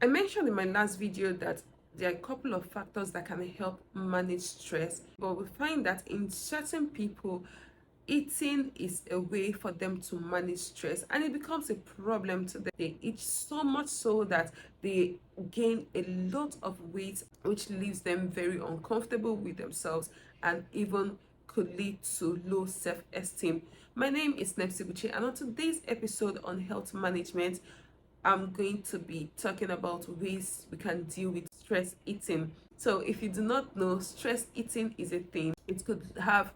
I mentioned in my last video that there are a couple of factors that can help manage stress, but we find that in certain people, eating is a way for them to manage stress, and it becomes a problem to them. They eat so much so that they gain a lot of weight, which leaves them very uncomfortable with themselves and even could lead to low self-esteem. My name is Nemsy, and on today's episode on health management, I'm going to be talking about ways we can deal with stress eating. So, if you do not know, stress eating is a thing. It could have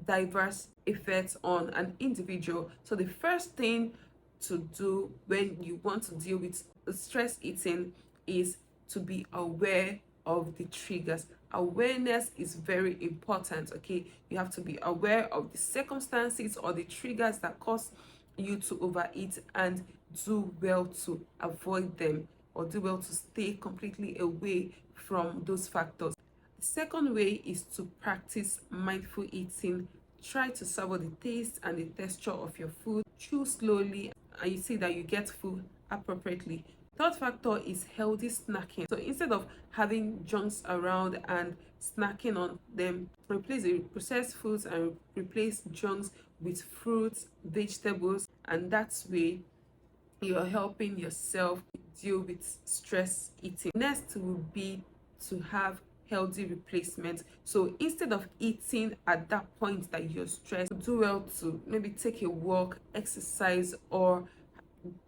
diverse effects on an individual. So, the first thing to do when you want to deal with stress eating is to be aware of the triggers. Awareness is very important. Okay, you have to be aware of the circumstances or the triggers that cause you to overeat, and do well to avoid them, or do well to stay completely away from those factors. The second way is to practice mindful eating. Try to savor the taste and the texture of your food. Chew slowly, and you see that you get food appropriately. Third factor is healthy snacking. So instead of having junks around and snacking on them, replace the processed foods and replace junks with fruits, vegetables, and that's way you're helping yourself deal with stress eating. Next will be to have healthy replacement. So instead of eating at that point that you're stressed, do well to maybe take a walk, exercise, or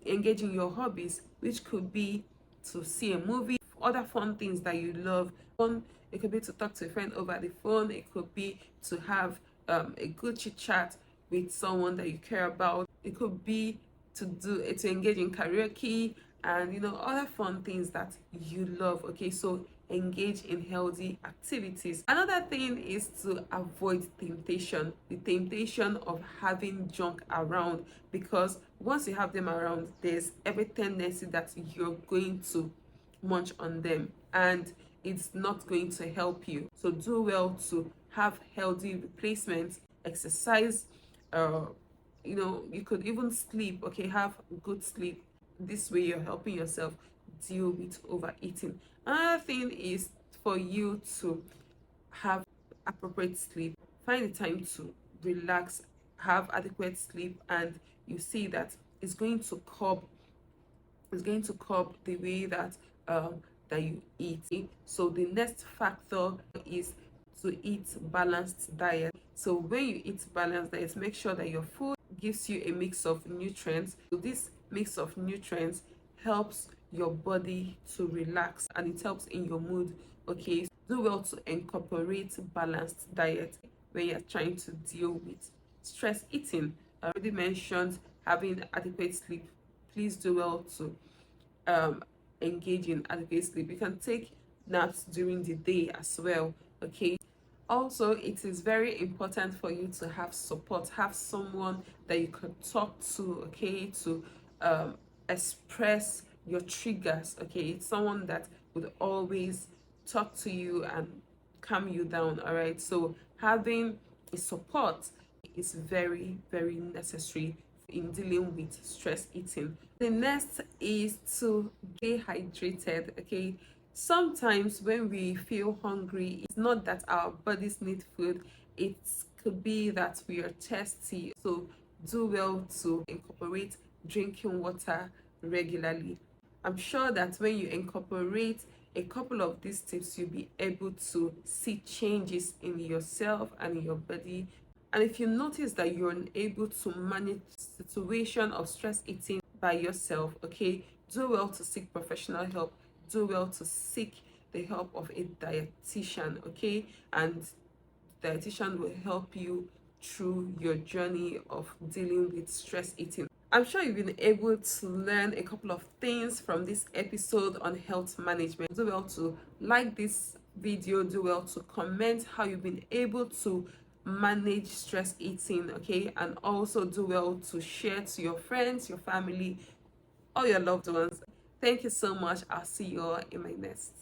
engage in your hobbies, which could be to see a movie, other fun things that you love. It could be to talk to a friend over the phone. It could be to have a good chit chat with someone that you care about. It could be to engage in karaoke and other fun things that you love. Okay, so engage in healthy activities. Another thing is to avoid the temptation of having junk around, because once you have them around, there's every tendency that you're going to munch on them, and it's not going to help you. So do well to have healthy replacements. Exercise, you could even sleep. Okay, have good sleep. This way you're helping yourself deal with overeating. Another thing is for you to have appropriate sleep. Find the time to relax, have adequate sleep, and you see that it's going to curb the way that you eat. So the next factor is to eat balanced diet. So when you eat balanced diet, make sure that your food gives you a mix of nutrients. So this mix of nutrients helps your body to relax, and it helps in your mood. Okay, do well to incorporate balanced diet when you're trying to deal with stress eating. I already mentioned having adequate sleep. Please do well to engage in adequate sleep. You can take naps during the day as well. Okay, also it is very important for you to have support, have someone that you can talk to, okay, to express your triggers. Okay, it's someone that would always talk to you and calm you down. All right, so having a support is very, very necessary in dealing with stress eating. The next is to stay hydrated. Okay, sometimes when we feel hungry, it's not that our bodies need food, it could be that we are thirsty. So do well to incorporate drinking water regularly. I'm sure that when you incorporate a couple of these tips, you'll be able to see changes in yourself and in your body. And if you notice that you're unable to manage the situation of stress eating by yourself, okay, do well to seek professional help. Do well to seek the help of a dietitian, okay? And dietitian will help you through your journey of dealing with stress eating. I'm sure you've been able to learn a couple of things from this episode on health management. Do well to like this video, do well to comment how you've been able to manage stress eating, okay, and also do well to share to your friends, your family, all your loved ones. Thank you so much. I'll see you all in my next.